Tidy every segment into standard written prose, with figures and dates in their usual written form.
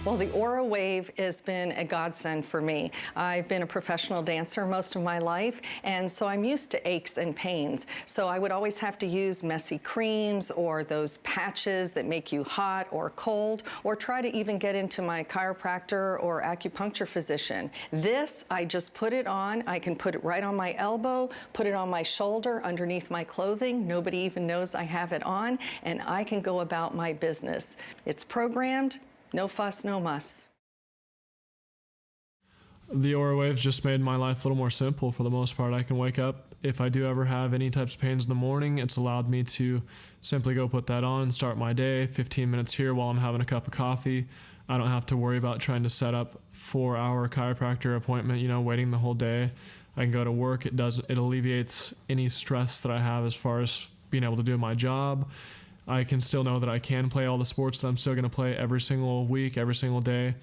Well, the Aurawave has been a godsend for me. I've been a professional dancer most of my life, and so I'm used to aches and pains. So I would always have to use messy creams or those patches that make you hot or cold, or try to even get into my chiropractor or acupuncture physician. This, I just put it on. I can put it right on my elbow, put it on my shoulder, underneath my clothing. Nobody even knows I have it on, and I can go about my business. It's programmed. No fuss, no muss. The Aurawave just made my life a little more simple for the most part. I can wake up. If I do ever have any types of pains in the morning, it's allowed me to simply go put that on and start my day. 15 minutes here while I'm having a cup of coffee. I don't have to worry about trying to set up 4-hour chiropractor appointment, waiting the whole day. I can go to work. It alleviates any stress that I have as far as being able to do my job. I can still know that I can play all the sports that I'm still going to play every single week, every single day,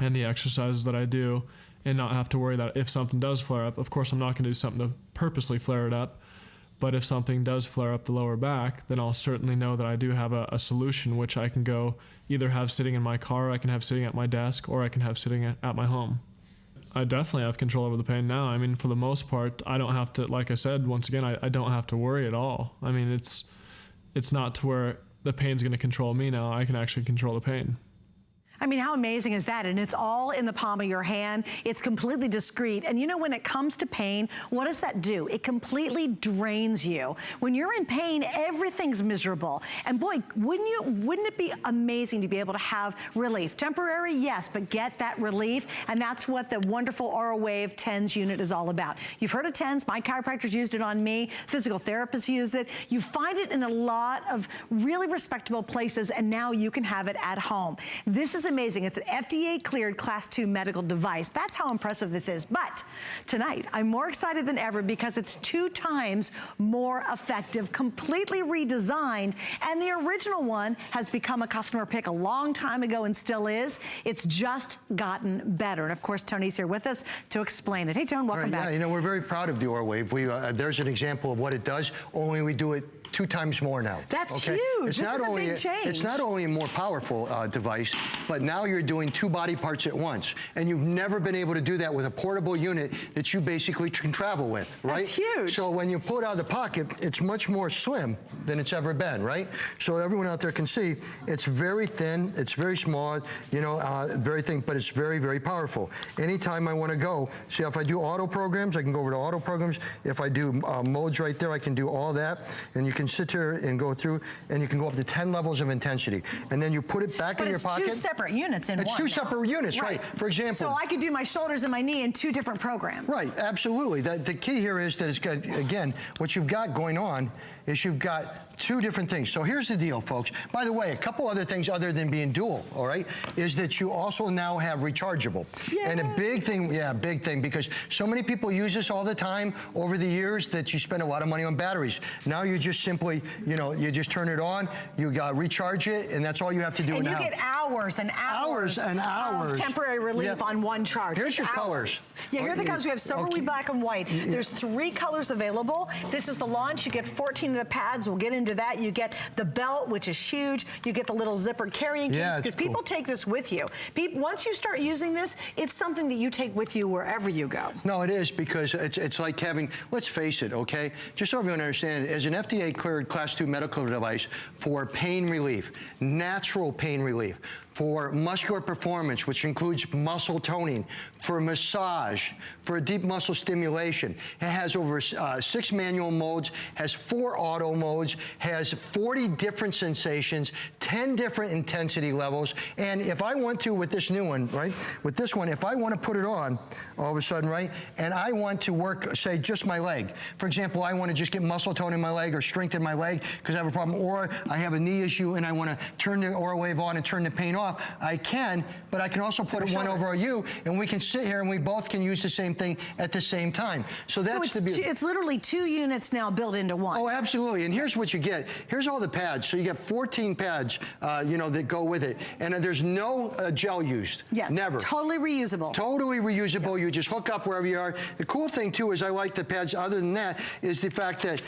and the exercises that I do, and not have to worry that if something does flare up, of course I'm not going to do something to purposely flare it up, but if something does flare up the lower back, then I'll certainly know that I do have a solution, which I can go either have sitting in my car, I can have sitting at my desk, or I can have sitting at my home. I definitely have control over the pain now. I mean, for the most part, I don't have to, like I said, once again, I don't have to worry at all. I mean, it's not to where the pain's going to control me now. I can actually control the pain. I mean, how amazing is that? And it's all in the palm of your hand. It's completely discreet. And when it comes to pain, what does that do? It completely drains you. When you're in pain, everything's miserable. And boy, wouldn't it be amazing to be able to have relief? Temporary, yes, but get that relief. And that's what the wonderful Aurawave TENS unit is all about. You've heard of TENS. My chiropractors used it on me. Physical therapists use it. You find it in a lot of really respectable places, and now you can have it at home. This is amazing. It's an FDA cleared Class 2 medical device. That's how impressive this is. But tonight, I'm more excited than ever because it's 2 times more effective, completely redesigned, and the original one has become a customer pick a long time ago and still is. It's just gotten better. And of course, Tony's here with us to explain it. Hey, Tone, welcome back. Yeah, we're very proud of the Aurawave. There's an example of what it does, only we do it 2 times more now. That's huge. This is a big change. It's not only a more powerful device, but now you're doing 2 body parts at once. And you've never been able to do that with a portable unit that you basically can travel with, right? That's huge. So when you pull it out of the pocket, it's much more slim than it's ever been, right? So everyone out there can see, it's very thin, it's very small, very thin, but it's very, very powerful. Anytime I want to go, see if I do auto programs, I can go over to auto programs. If I do modes right there, I can do all that. And you can sit here and go through, and you can go up to 10 levels of intensity. And then you put it back in your pocket. But it's 2 separate units in one. It's 2 separate units, right. For example. So I could do my shoulders and my knee in 2 different programs. Right, absolutely. The key here is that it's got, again, what you've got going on is you've got 2 different things. So here's the deal, folks. By the way, a couple other things other than being dual, all right, is that you also now have rechargeable. Yay. And a big thing, big thing, because so many people use this all the time over the years that you spend a lot of money on batteries. Now you just simply, you just turn it on, you recharge it, and that's all you have to do. And you get hours and hours of temporary relief on one charge. Here's your colors. Yeah, here are the colors. We have silver, black, and white. There's 3 colors available. This is the launch. You get 14 of the pads. We'll get into that. You get the belt, which is huge. You get the little zipper carrying case, because people take this with you. Once you start using this, it's something that you take with you wherever you go. No, it is, because it's like having, let's face it, okay? Just so everyone understands, as an FDA cleared Class 2 medical device for pain relief, natural pain relief, for muscular performance, which includes muscle toning, for massage, for deep muscle stimulation. It has over 6 manual modes, has 4 auto modes, has 40 different sensations, 10 different intensity levels, and if I want to, with this new one, right, with this one, if I want to put it on, all of a sudden, right, and I want to work, say, just my leg. For example, I want to just get muscle tone in my leg or strengthen my leg because I have a problem, or I have a knee issue and I want to turn the Aurawave on and turn the pain off. I can, but I can also put one over you, and we can sit here and we both can use the same thing at the same time. So that's the beauty. It's literally 2 units now built into one. Oh, absolutely. And here's what you get. Here's all the pads. So you get 14 pads, that go with it, and there's no gel used. Yeah, never. Totally reusable. Totally reusable. You just hook up wherever you are. The cool thing too is I like the pads. Other than that, is the fact that,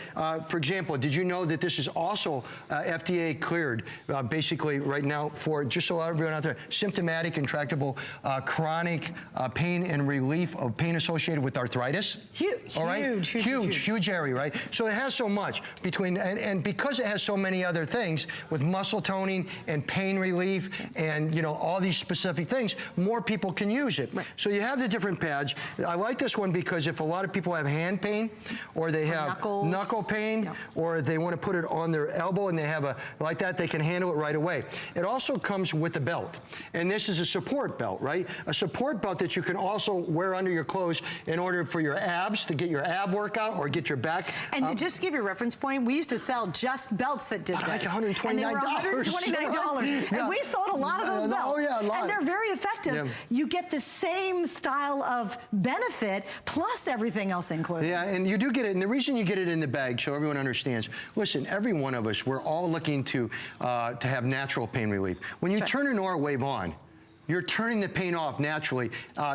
for example, did you know that this is also FDA cleared, basically right now for just so everyone out there, symptomatic, intractable, chronic pain and relief of pain associated with arthritis. Huge, all right? Huge area, right? So it has so much between, and because it has so many other things with muscle toning and pain relief and, you know, all these specific things, more people can use it. Right. So you have the different pads. I like this one because if a lot of people have hand pain or they have knuckle pain or they want to put it on their elbow and they have a, like that, they can handle it right away. It also comes with a belt. And this is a support belt, right? A support belt that you can also wear under your clothes in order for your abs, to get your ab workout or get your back. And just to give you a reference point, we used to sell just belts that did this. Like $129. And they were $129. And we sold a lot of those belts. Oh, yeah, a lot. And they're very effective. Yeah. You get the same style of benefit plus everything else included. Yeah, and you do get it. And the reason you get it in the bag, so everyone understands, listen, every one of us, we're all looking to have natural pain relief. When you turn an Aurawave on, you're turning the pain off naturally,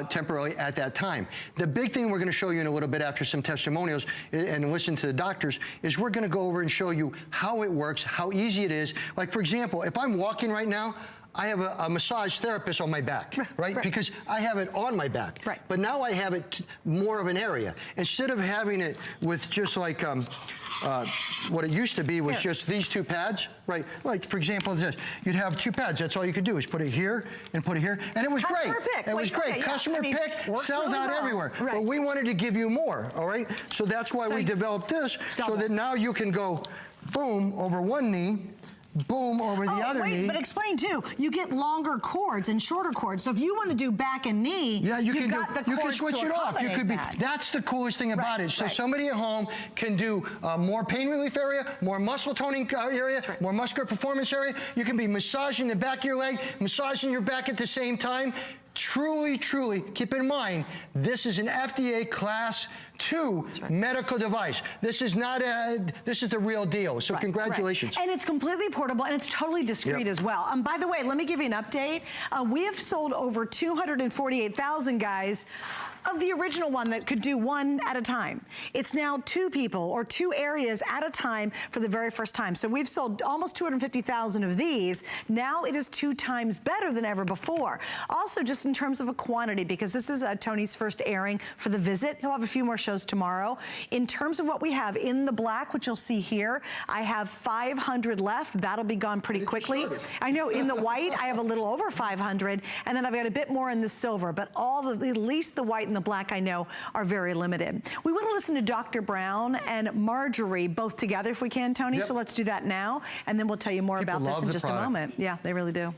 temporarily at that time. The big thing we're going to show you in a little bit after some testimonials and listen to the doctors is we're going to go over and show you how it works, how easy it is. Like, for example, if I'm walking right now, I have a massage therapist on my back, right? Because I have it on my back. Right. But now I have it more of an area. Instead of having it with just like what it used to be was just these two pads, right? Like, for example, this. You'd have two pads. That's all you could do is put it here and put it here. And it was Customer great. pick. It was great. Customer pick sells out everywhere. Right. But we wanted to give you more, all right? So that's why we developed this, so that now you can go boom over one knee, boom over the other knee. But explain too, you get longer cords and shorter cords. So if you want to do back and knee, you can switch it off. You could be. That's the coolest thing about it. So somebody at home can do more pain relief area, more muscle toning area, more muscular performance area. You can be massaging the back of your leg, massaging your back at the same time. Truly, truly, keep in mind, this is an FDA Class 2 medical device. This is not this is the real deal. So congratulations. And it's completely portable and it's totally discreet as well. By the way, let me give you an update. We have sold over 248,000 guys of the original one that could do one at a time. It's now two people or two areas at a time for the very first time. So we've sold almost 250,000 of these. Now it is 2 times better than ever before. Also, just in terms of a quantity, because this is Tony's first airing for The Visit. He'll have a few more shows tomorrow. In terms of what we have in the black, which you'll see here, I have 500 left. That'll be gone pretty quickly. I know in the white, I have a little over 500, and then I've got a bit more in the silver, but at least the white and the black I know are very limited. We want to listen to Dr. Brown and Marjorie both together if we can, Tony. So let's do that now, and then we'll tell you more about this in just a moment. Yeah, they really do.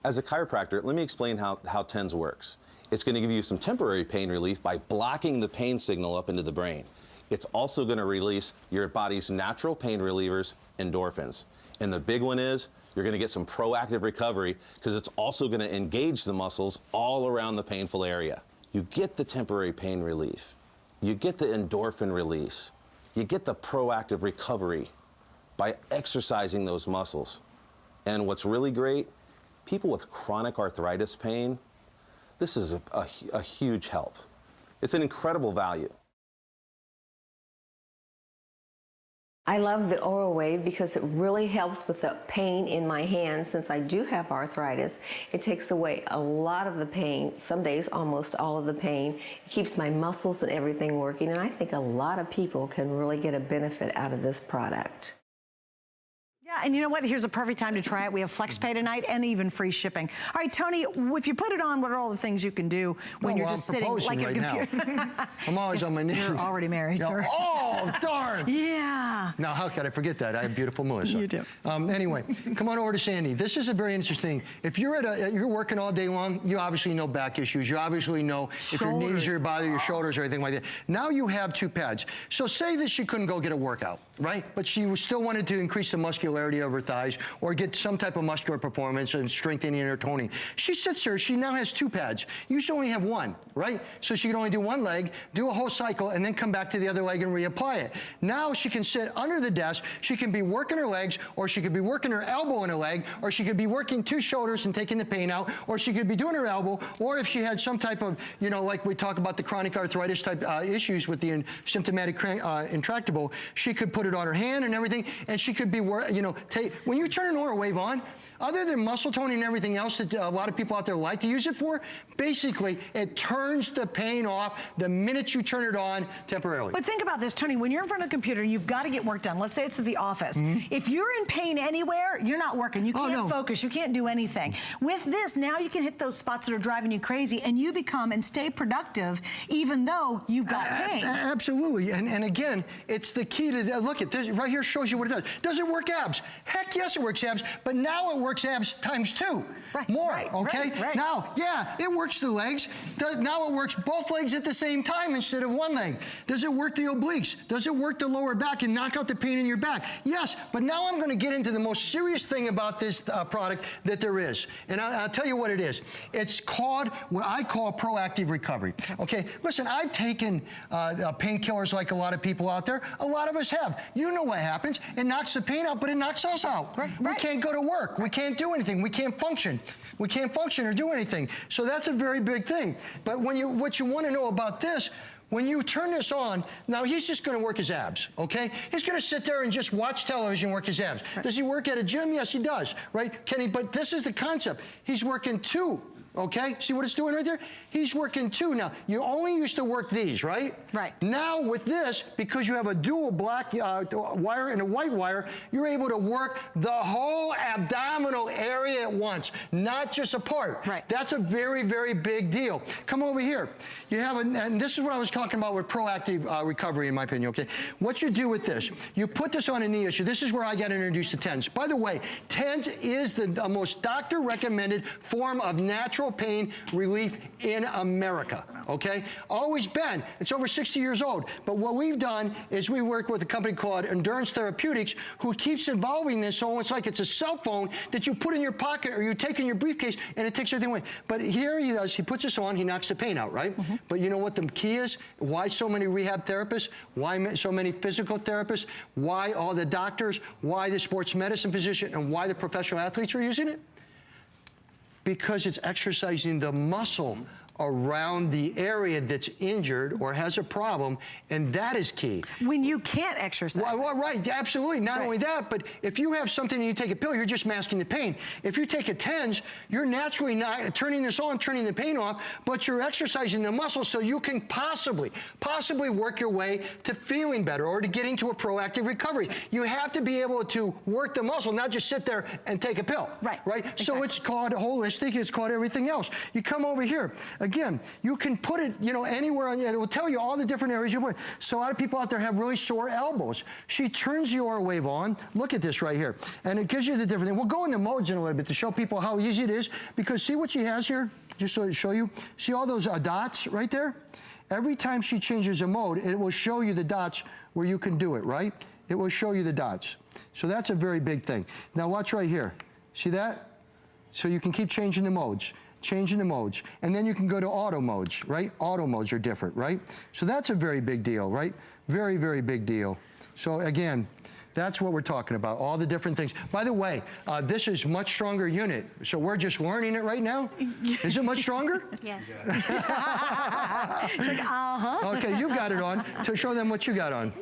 As a chiropractor, let me explain how TENS works. It's going to give you some temporary pain relief by blocking the pain signal up into the brain. It's also going to release your body's natural pain relievers, endorphins. And the big one is you're going to get some proactive recovery because it's also going to engage the muscles all around the painful area. You get the temporary pain relief. You get the endorphin release. You get the proactive recovery by exercising those muscles. And what's really great, people with chronic arthritis pain, this is a huge help. It's an incredible value. I love the Aurawave because it really helps with the pain in my hands. Since I do have arthritis, it takes away a lot of the pain, some days almost all of the pain. It keeps my muscles and everything working, and I think a lot of people can really get a benefit out of this product. Yeah, and you know what? Here's a perfect time to try it. We have FlexPay tonight and even free shipping. All right, Tony, if you put it on, what are all the things you can do when you're just sitting like a computer? I'm always on my knees. You're already married, sir. Oh, darn. Yeah. Now, how could I forget that? I have beautiful Melissa. You do. Anyway, come on over to Sandy. This is a very interesting. If you're you're working all day long, you obviously know back issues. You obviously know if your knees are bothering your shoulders or anything like that. Now you have 2 pads. So say that she couldn't go get a workout, right? But she still wanted to increase the muscularity of her thighs or get some type of muscular performance and strengthening or toning. She sits there, she now has 2 pads. You used to only have 1, right? So she can only do 1 leg, do a whole cycle, and then come back to the other leg and reapply it. Now she can sit under the desk, she can be working her legs, or she could be working her elbow in her leg, or she could be working 2 shoulders and taking the pain out, or she could be doing her elbow, or if she had some type of, you know, like we talk about the chronic arthritis type issues with the symptomatic intractable, she could put it it on her hand and everything, and she could be, you know, when you turn an Aurawave on, other than muscle toning and everything else that a lot of people out there like to use it for, basically it turns the pain off the minute you turn it on temporarily. But think about this, Tony, when you're in front of a computer and you've got to get work done, let's say it's at the office. If you're in pain anywhere, you're not working. You can't focus. You can't do anything. With this, now you can hit those spots that are driving you crazy and you become and stay productive even though you've got pain. Absolutely. And again, it's the key to, look at this, right here shows you what it does. Does it work abs? Heck yes, it works abs, but now it works abs times 2. More, okay? Now, yeah, it works the legs. Now it works both legs at the same time instead of one leg. Does it work the obliques? Does it work the lower back and knock out the pain in your back? Yes, but now I'm going to get into the most serious thing about this product that there is. And I'll tell you what it is. It's called what I call proactive recovery. Okay, listen, I've taken painkillers like a lot of people out there. A lot of us have. You know what happens. It knocks the pain out, but it knocks us out. We can't go to work. We can't do anything. We can't function. We can't function or do anything. So that's a very big thing. But what you want to know about this, when you turn this on, now he's just going to work his abs, okay? He's going to sit there and just watch television, work his abs. Does he work at a gym? Yes, he does, right? Can he? But this is the concept. He's working 2. Okay, see what it's doing right there? He's working 2 now. You only used to work these, right? Now with this, because you have a dual black wire and a white wire, you're able to work the whole abdominal area at once, not just a part. That's a very, very big deal. Come over here. You have and this is what I was talking about with proactive recovery, in my opinion, okay? What you do with this, you put this on a knee issue. This is where I got introduced to TENS. By the way, TENS is the most doctor-recommended form of natural pain relief in America, okay? Always been. It's over 60 years old. But what we've done is we work with a company called Endurance Therapeutics who keeps evolving this so it's like it's a cell phone that you put in your pocket or you take in your briefcase and it takes everything away. But here he does, he puts this on, he knocks the pain out, right? But you know what the key is? Why so many rehab therapists? Why so many physical therapists? Why all the doctors? Why the sports medicine physician? And why the professional athletes are using it? Because it's exercising the muscle around the area that's injured or has a problem, and that is key. When you can't exercise. Well, right, absolutely. Not only that, but if you have something and you take a pill, you're just masking the pain. If you take a TENS, you're naturally not turning this on, turning the pain off, but you're exercising the muscle so you can possibly work your way to feeling better or to getting to a proactive recovery. You have to be able to work the muscle, not just sit there and take a pill. Right. Exactly. So it's called holistic, it's called everything else. You come over here. Again, you can put it, you know, anywhere on you. It will tell you all the different areas you put. So a lot of people out there have really sore elbows. She turns the Aurawave on. Look at this right here. And it gives you the different thing. We'll go into modes in a little bit to show people how easy it is. Because see what she has here? Just so to show you. See all those dots right there? Every time she changes a mode, it will show you the dots where you can do it, right? It will show you the dots. So that's a very big thing. Now watch right here. See that? So you can keep changing the modes. Changing the modes. And then you can go to auto modes, right? Auto modes are different, right? So that's a very big deal, right? Very, very big deal. So again, that's what we're talking about, all the different things. By the way, this is much stronger unit. So we're just learning it right now? Is it much stronger? Yes. Okay, you got it on. So show them what you got on.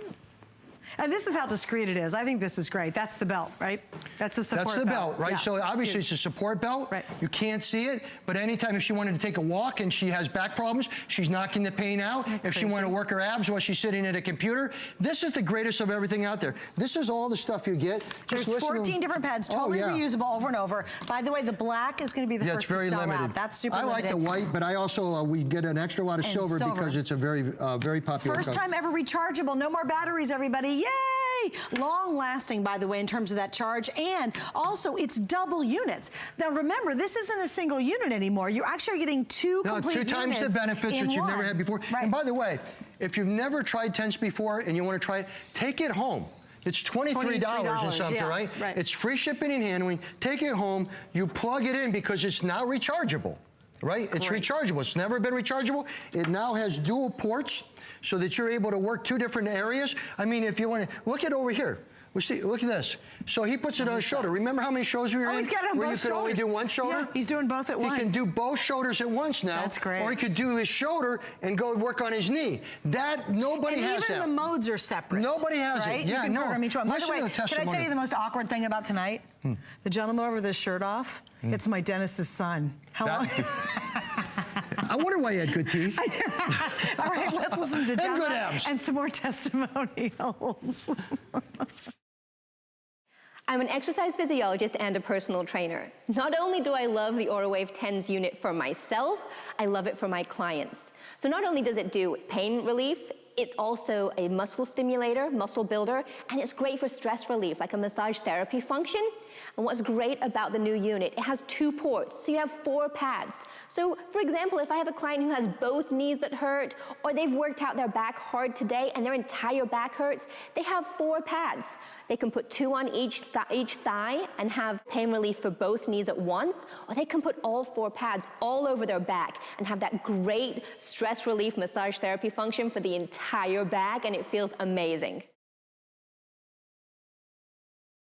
And this is how discreet it is. I think this is great. That's the belt, right? That's a support belt. That's the belt, right? Yeah. So obviously it's a support belt. Right. You can't see it, but anytime if she wanted to take a walk and she has back problems, she's knocking the pain out. If she wanted to work her abs while she's sitting at a computer, this is the greatest of everything out there. This is all the stuff you get. There's 14 different pads, totally reusable over and over. By the way, the black is going to be the first to sell out. That's super limited. I like the white, but I also, we get an extra lot of silver because it's a very, very popular First time ever rechargeable. No more batteries, everybody. Yay! Long lasting, by the way, in terms of that charge. And also, it's double units. Now, remember, this isn't a single unit anymore. You're actually getting two complete units. 2 times the benefits that you've never had before. Right. And by the way, if you've never tried TENS before and you want to try it, take it home. It's $23 and something, right? It's free shipping and handling. Take it home. You plug it in because it's now rechargeable, right? It's rechargeable. It's never been rechargeable. It now has dual ports so that you're able to work 2 different areas. I mean, if you want to, look at over here. We see, look at this. So he puts it on his shoulder. Remember how many shows we were in? He's got it on where both you could only shoulders. do one shoulder? Yeah, he's doing both at once. He can do both shoulders at once now. That's great. Or he could do his shoulder and go work on his knee. That, nobody has that. And even the modes are separate. Nobody has right? it. Yeah, you can no. program each one. By the Listen way, to the can I tell testimony. you the most awkward thing about tonight? The gentleman over with his shirt off, it's my dentist's son. How long? I wonder why he had good teeth. All right, let's listen to And John good abs. and some more testimonials. I'm an exercise physiologist and a personal trainer. Not only do I love the Aurawave TENS unit for myself, I love it for my clients. So not only does it do pain relief, it's also a muscle stimulator, muscle builder, and it's great for stress relief, like a massage therapy function. And what's great about the new unit, it has 2 ports, so you have 4 pads. So for example, if I have a client who has both knees that hurt, or they've worked out their back hard today and their entire back hurts, they have 4 pads. They can put 2 on each thigh and have pain relief for both knees at once, or they can put all 4 pads all over their back and have that great stress relief massage therapy function for the entire back, and it feels amazing.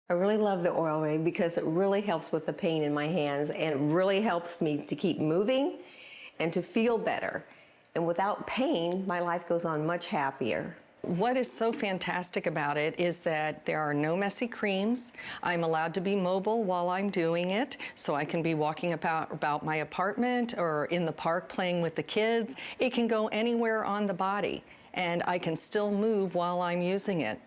I really love the Aurawave because it really helps with the pain in my hands, and it really helps me to keep moving and to feel better. And without pain, my life goes on much happier. What is so fantastic about it is that there are no messy creams. I'm allowed to be mobile while I'm doing it, so I can be walking about my apartment or in the park playing with the kids. It can go anywhere on the body, and I can still move while I'm using it.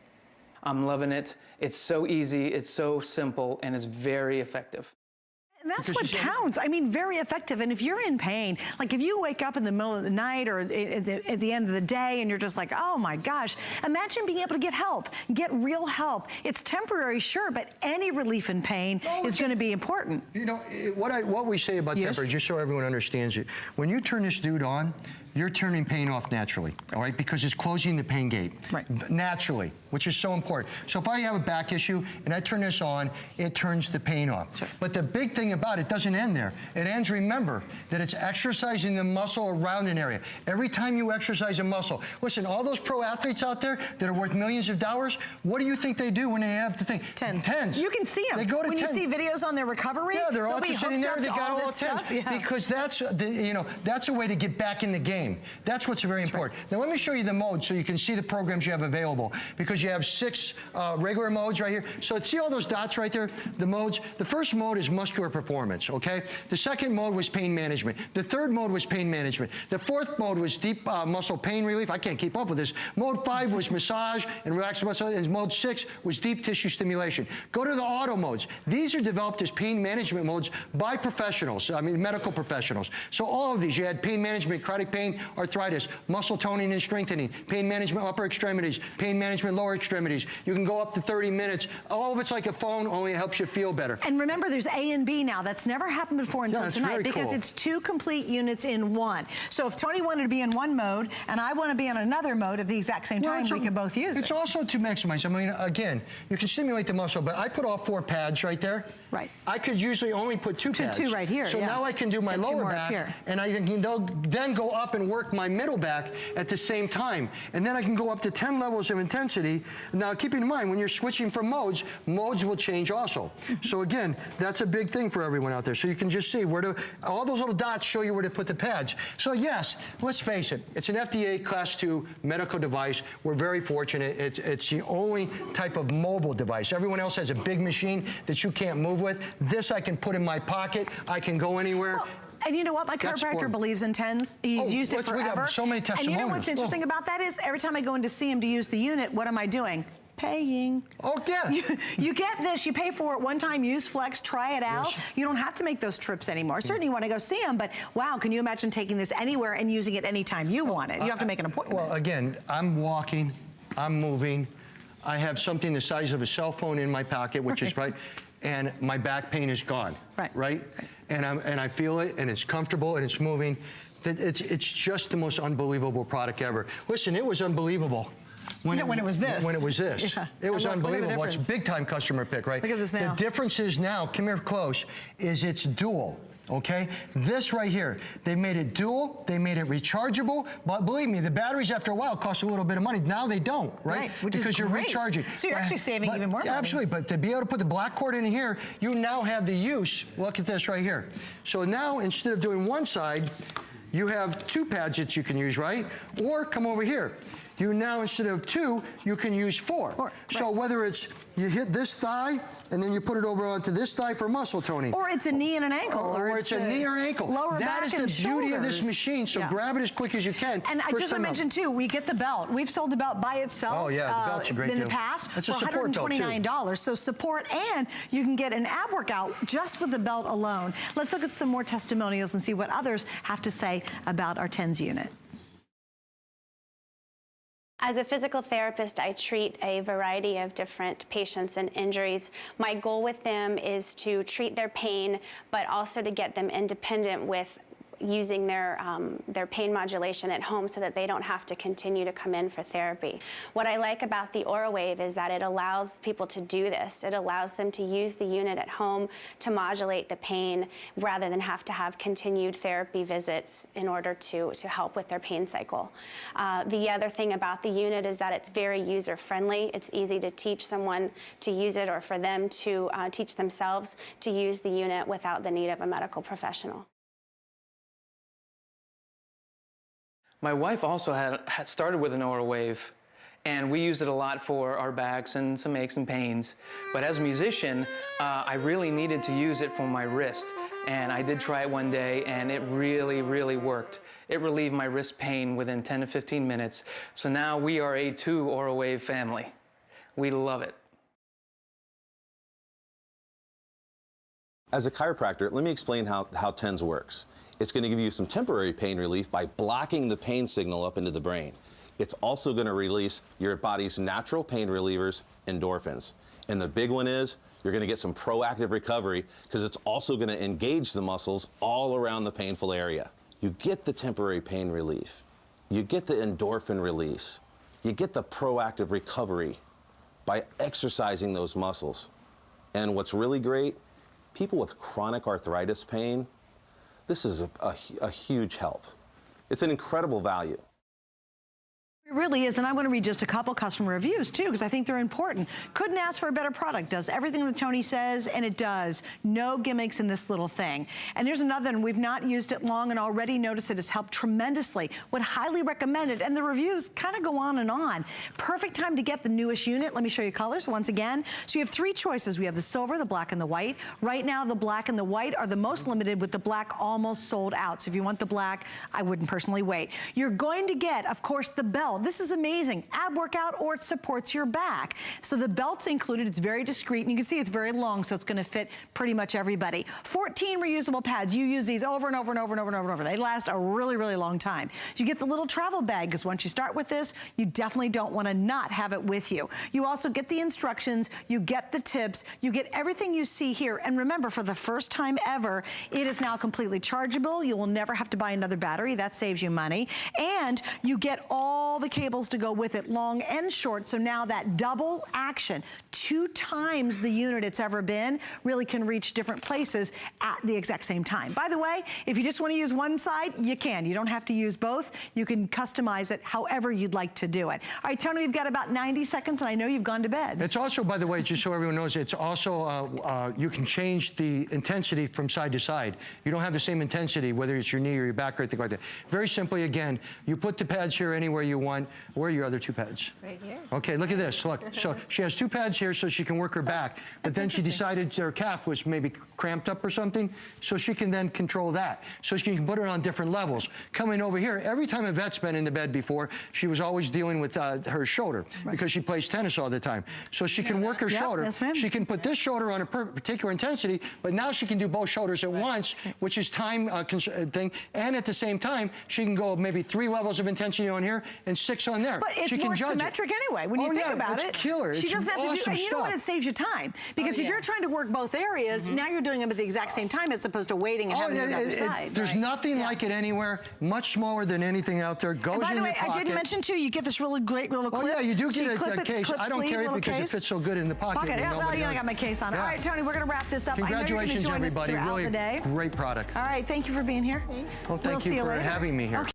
I'm loving it. It's so easy, it's so simple, and it's very effective. And that's what counts. I mean, very effective. And if you're in pain, like if you wake up in the middle of the night or at the end of the day and you're just like, oh my gosh, imagine being able to get help, get real help. It's temporary, sure, but any relief in pain is going to be important. You know, what we say about temporary, just so everyone understands it, when you turn this dude on, you're turning pain off naturally, all right? Because it's closing the pain gate. Right. Naturally, which is so important. So if I have a back issue and I turn this on, it turns the pain off. Sure. But the big thing about it doesn't end there. It ends, remember, that it's exercising the muscle around an area. Every time you exercise a muscle, listen, all those pro athletes out there that are worth millions of dollars, what do you think they do when they have the thing? Tens. You can see them. They go to when 10. you see videos on their recovery, yeah, they're all be just sitting there, hooked they up to got all this 10s. stuff. Yeah. Because that's a way to get back in the game. That's what's very important. Now let me show you the modes so you can see the programs you have available, because you have 6 regular modes right here. So see all those dots right there, the modes? The first mode is muscular performance, okay? The second mode was pain management. The third mode was pain management. The fourth mode was deep muscle pain relief. I can't keep up with this. Mode 5 was massage and relaxed muscle, and mode 6 was deep tissue stimulation. Go to the auto modes. These are developed as pain management modes by professionals, I mean medical professionals. So all of these, you had pain management, chronic pain, arthritis, muscle toning and strengthening, pain management upper extremities, pain management lower extremities. You can go up to 30 minutes. All of it's like a phone, only it helps you feel better. And remember, there's A and B now. That's never happened before until it's tonight, very because cool. it's 2 complete units in one. So if Tony wanted to be in one mode and I want to be in another mode at the exact same time, we can both use it. It's also to maximize. I mean, again, you can stimulate the muscle, but I put all 4 pads right there. Right. I could usually only put 2 pads. 2 right here, So yeah. now I can do Let's my get 2 lower more up back, here. and I can then go up and work my middle back at the same time. And then I can go up to 10 levels of intensity. Now, keep in mind, when you're switching from modes will change also. So again, that's a big thing for everyone out there. So you can just see where all those little dots show you where to put the pads. So yes, let's face it, it's an FDA Class 2 medical device. We're very fortunate. It's the only type of mobile device. Everyone else has a big machine that you can't move with. This I can put in my pocket. I can go anywhere. Well, and you know what? My chiropractor believes in TENS. He's used it forever. We have so many testimonials. And you know what's interesting about that is every time I go in to see him to use the unit, what am I doing? Paying. Oh, yeah. You get this, you pay for it one time, use Flex, try it out. Yes. You don't have to make those trips anymore. Certainly you want to go see him, but wow, can you imagine taking this anywhere and using it anytime you want it? You have to make an appointment. Well, again, I'm walking, I'm moving. I have something the size of a cell phone in my pocket, which is right, and my back pain is gone. Right? And I feel it, and it's comfortable, and it's moving. It's just the most unbelievable product ever. Listen, it was unbelievable. When it was this. When it was this. Yeah. It was unbelievable. It's a big time customer pick, right? Look at this now. The difference is now, come here close, is it's dual. Okay, this right here, they made it dual, they made it rechargeable, but believe me, the batteries after a while cost a little bit of money. Now they don't, right? Which because is you're great. recharging. So you're actually saving even more money. Absolutely, but to be able to put the black cord in here, you now have the use. Look at this right here. So now instead of doing one side, you have 2 pads that you can use, right? Or come over here. You now, instead of 2, you can use 4. So whether it's you hit this thigh and then you put it over onto this thigh for muscle toning. Or it's a knee and an ankle. Or it's a knee or ankle. Lower that back is and the beauty of this shoulders. machine, so grab it as quick as you can. And I just want to mention, too, we get the belt. We've sold the belt by itself. Oh, yeah, the belt's a great in deal. the past It's for a support belt, too. $129. So support, and you can get an ab workout just with the belt alone. Let's look at some more testimonials and see what others have to say about our TENS unit. As a physical therapist, I treat a variety of different patients and injuries. My goal with them is to treat their pain, but also to get them independent with using their pain modulation at home so that they don't have to continue to come in for therapy. What I like about the Aurawave is that it allows people to do this. It allows them to use the unit at home to modulate the pain rather than have to have continued therapy visits in order to help with their pain cycle. The other thing about the unit is that it's very user-friendly. It's easy to teach someone to use it or for them to teach themselves to use the unit without the need of a medical professional. My wife also had started with an Aurawave, and we used it a lot for our backs and some aches and pains. But as a musician, I really needed to use it for my wrist. And I did try it one day, and it really, really worked. It relieved my wrist pain within 10 to 15 minutes. So now we are a 2 Aurawave family. We love it. As a chiropractor, let me explain how TENS works. It's going to give you some temporary pain relief by blocking the pain signal up into the brain. It's also going to release your body's natural pain relievers, endorphins. And the big one is you're going to get some proactive recovery because it's also going to engage the muscles all around the painful area. You get the temporary pain relief. You get the endorphin release. You get the proactive recovery by exercising those muscles. And what's really great, people with chronic arthritis pain, this is a huge help. It's an incredible value. It really is, and I want to read just a couple customer reviews too, because I think they're important. Couldn't ask for a better product. Does everything that Tony says, and it does. No gimmicks in this little thing. And here's another one. We've not used it long and already noticed it has helped tremendously. Would highly recommend it, and the reviews kind of go on and on. Perfect time to get the newest unit. Let me show you colors once again. So you have 3 choices. We have the silver, the black, and the white. Right now, the black and the white are the most limited, with the black almost sold out. So if you want the black, I wouldn't personally wait. You're going to get, of course, the belt. This is amazing. Ab workout, or it supports your back. So the belt's included. It's very discreet, and you can see it's very long, so it's going to fit pretty much everybody. 14 reusable pads. You use these over and over and over and over and over and over. They last a really, really long time. You get the little travel bag, because once you start with this, you definitely don't want to not have it with you. You also get the instructions. You get the tips. You get everything you see here. And remember, for the first time ever, it is now completely chargeable. You will never have to buy another battery. That saves you money. And you get all the cables to go with it, long and short. So now that double action, 2 times the unit it's ever been, really can reach different places at the exact same time. By the way, if you just want to use one side, you can. You don't have to use both. You can customize it however you'd like to do it. All right, Tony, we've got about 90 seconds, and I know you've gone to bed. It's also, by the way, just so everyone knows, it's also, you can change the intensity from side to side. You don't have the same intensity, whether it's your knee or your back or anything like that. Very simply, again, you put the pads here anywhere you want. Where are your other 2 pads? Right here. Okay, look at this. Look, so she has 2 pads here so she can work her back, but then she decided her calf was maybe cramped up or something, so she can then control that. So she can put it on different levels. Coming over here, every time Yvette's been in the bed before, she was always dealing with her shoulder because she plays tennis all the time. So she can work her shoulder. Yes, ma'am. She can put this shoulder on a particular intensity, but now she can do both shoulders at once, which is time thing. And at the same time, she can go maybe 3 levels of intensity on here and 6 on there. But it's she can more judge symmetric it. anyway. When you think about it's it, killer. she It's doesn't have to do. awesome And you know what? stuff. It saves you time because if you're trying to work both areas, now you're doing them at the exact same time as opposed to waiting and having to do the other side. There's nothing like it anywhere. Much smaller than anything out there. Goes And by in the your way, pocket. I didn't mention too, you get this really great little clip. Oh yeah, you do So get clip a it, case. clip I don't sleeve, carry it little because case. it fits so good in the pocket. Yeah, well, nobody you know, I knows. got my case on. Yeah. All right, Tony, we're going to wrap this up. Congratulations, I know you're going to join us everybody. throughout Really the day. great product. All right, thank you for being here. Well, We'll thank see you for later. having me here. Okay.